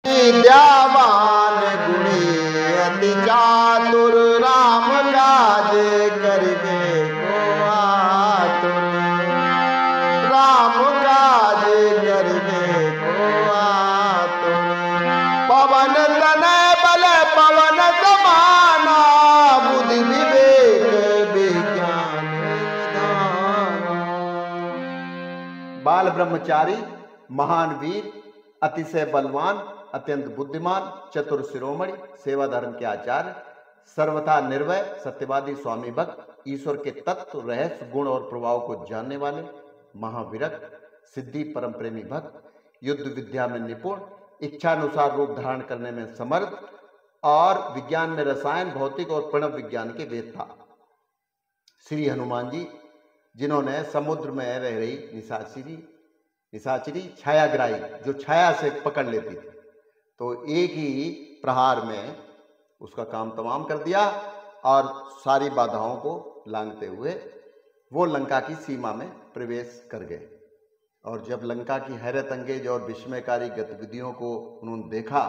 विद्यावान गुणी अति चातुर, राम काज करके को आतुर, राम काज करके को आतुर। पवन तनय बल पवन समाना, बुद्धि विवेक विज्ञान निधान। बाल ब्रह्मचारी, महान वीर, अतिशय बलवान, अत्यंत बुद्धिमान, चतुर शिरोमणि, सेवा धर्म के आचार्य, सर्वथा निर्भय, सत्यवादी, स्वामी भक्त, ईश्वर के तत्व, रहस्य, गुण और प्रभाव को जानने वाले, महाविरक्त, सिद्धि, परम प्रेमी भक्त, युद्ध विद्या में निपुण, इच्छानुसार रूप धारण करने में समर्थ और विज्ञान में रसायन, भौतिक और प्रणव विज्ञान के वेत्ता श्री हनुमान जी, जिन्होंने समुद्र में रह रही निशाचरी छायाग्राही जो छाया से पकड़ लेती थी, तो एक ही प्रहार में उसका काम तमाम कर दिया और सारी बाधाओं को लांघते हुए वो लंका की सीमा में प्रवेश कर गए। और जब लंका की हैरत अंगेज और विस्मयकारी गतिविधियों को उन्होंने देखा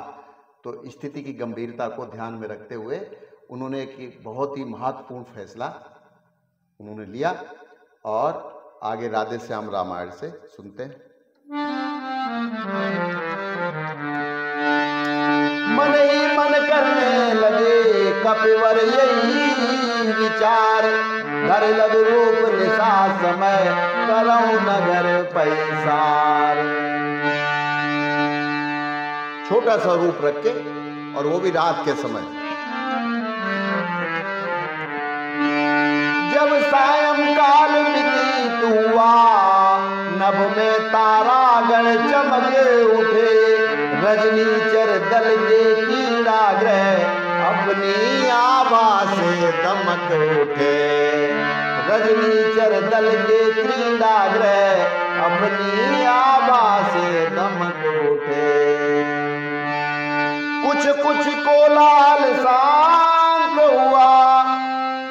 तो स्थिति की गंभीरता को ध्यान में रखते हुए उन्होंने एक बहुत ही महत्वपूर्ण फैसला उन्होंने लिया। और आगे राधे श्याम रामायण से सुनते हैं। मन ही मन करने लगे कपिवर यही विचार, घर लग रूप निशा समय करऊं नगर पैसार। छोटा सा रूप रख के और वो भी रात के समय। जब सायंकाल व्यतीत हुआ, नभ में तारागण चमक उठे, रजनीचर दल के कीड़ा ग्रह अपनी आभा से दमक उठे, रजनीचर दल के कीड़ा ग्रह अपनी आभा से दमक उठे। कुछ कुछ कोलाहल शांत हुआ,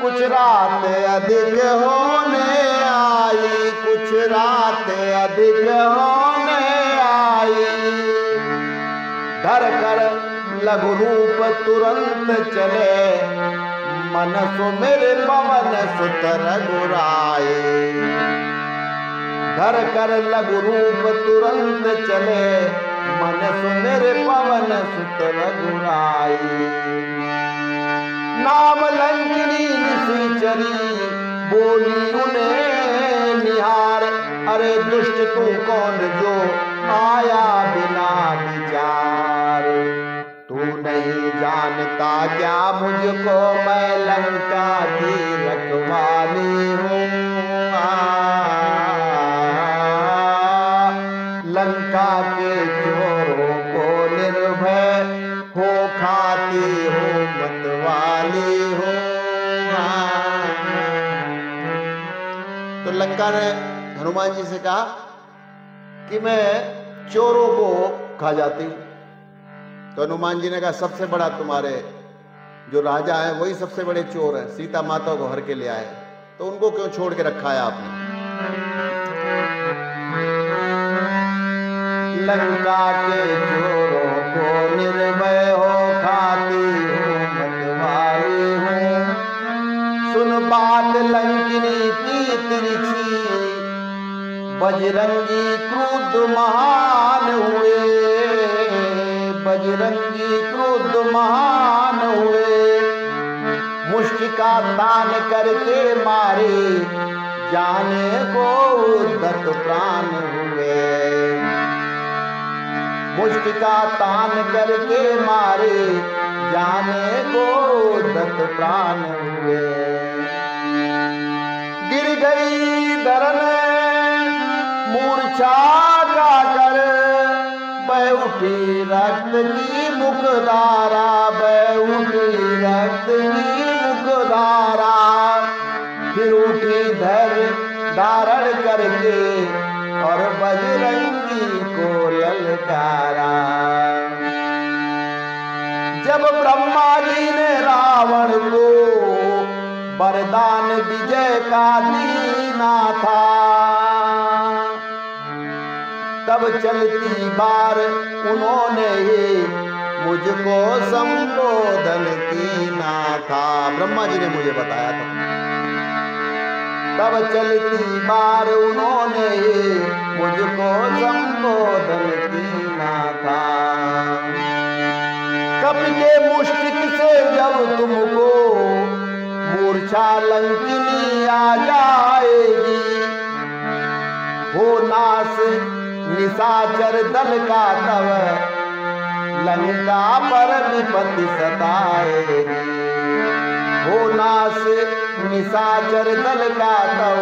कुछ रात अधिक होने आई, कुछ रात अधिक होने आई। धर कर लघु रूप तुरंत चले, मन सुमिर पवन सुत रघुराए। धर कर लघु रूप तुरंत चले, मन सुमिर पवन सुत रघुराए। नाम लंकिनी निशाचरी, बोली उन्हें निहार, अरे दुष्ट तू कौन जो आया बिना विचार। तू नहीं जानता क्या मुझको, मैं लंका की रखवाली हूँ। लंका के चोरों को निर्भय हो खाती हूँ, मतवाली हूँ। तो लंका ने हनुमान जी से कहा कि मैं चोरों को खा जाती हूँ। तो हनुमान जी ने कहा सबसे बड़ा तुम्हारे जो राजा है वही सबसे बड़े चोर है, सीता माता को हर के ले आए, तो उनको क्यों छोड़ के रखा है आपने। लंका के चोरों को निर्भय हो खाती हूँ, मतवाली हूँ। सुन बात लंकिनी की तिरछी, बजरंगी क्रुद्ध महान हुए, बजरंगी क्रुद्ध महान हुए। मुष्टिका तान करके मारे, जाने को उद्धत प्राण हुए। मुष्टिका तान करके मारे, जाने को उद्धत प्राण हुए। गिर गई धरन मूर्छा का कर, बह उठी रक्त की मुखधारा, बह उठी रक्त की मुखधारा। फिर उठी धर धारण करके और बजरंगी को ललकारा। जब ब्रह्मा जी ने रावण को वरदान विजय का दीना था, तब चलती बार उन्होंने ही मुझको संबोधन की ना था। ब्रह्मा जी ने मुझे बताया था। तब चलती बार उन्होंने ही मुझको संबोधन की ना था। कपि के मुष्टिक से जब तुमको मूर्छा लंकिनी आ जाएगी, हो नाश निशाचर दल का तब लंका पर विपत्ति सताएगी। हो नाश निशाचर दल का तब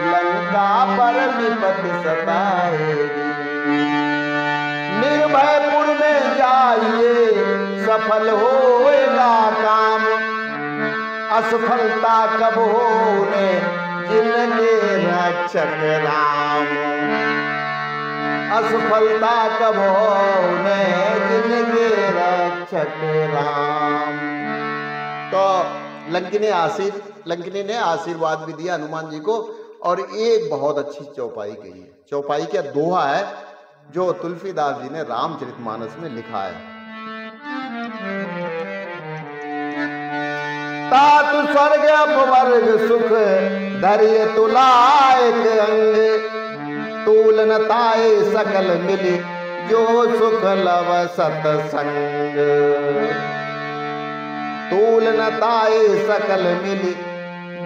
लंका पर विपत्ति सताएगी। निर्भयपुर में जाइए सफल होएगा काम, असफलता कब होने जिनके रक्षक राम। असफलता कब होने जिनके रक्षक राम। तो लंकिनी ने आशीर्वाद भी दिया हनुमान जी को, और एक बहुत अच्छी चौपाई कही है। चौपाई क्या दोहा है जो तुलसीदास जी ने रामचरितमानस में लिखा है। तात स्वर्ग अपवर्ग सुख धैर्य तुलायक अंग, तूल न ताए सकल मिली जो सुख लव सतसंग। तूल न ताए सकल मिली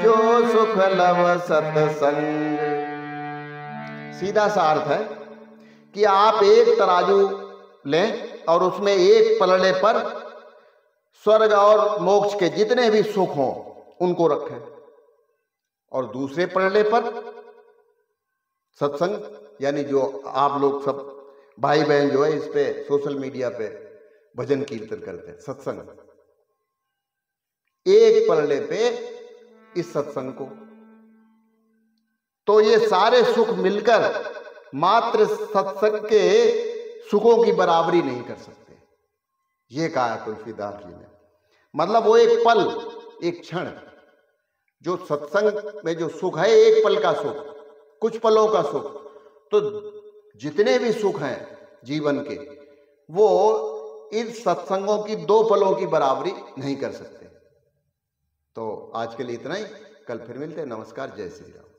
जो सुख लव सतसंग। सीधा सा अर्थ है कि आप एक तराजू लें और उसमें एक पलड़े पर स्वर्ग और मोक्ष के जितने भी सुख हों उनको रखें, और दूसरे पलड़े पर सत्संग, यानी जो आप लोग सब भाई बहन जो है इस पे सोशल मीडिया पे भजन कीर्तन करते हैं, सत्संग, एक पलड़े पे इस सत्संग को। तो ये सारे सुख मिलकर मात्र सत्संग के सुखों की बराबरी नहीं कर सकते, ये कहा है तुलसीदास जी ने। मतलब वो एक पल, एक क्षण, जो सत्संग में जो सुख है, एक पल का सुख, कुछ पलों का सुख, तो जितने भी सुख हैं जीवन के वो इस सत्संगों की दो पलों की बराबरी नहीं कर सकते। तो आज के लिए इतना ही, कल फिर मिलते हैं। नमस्कार, जय श्री राम।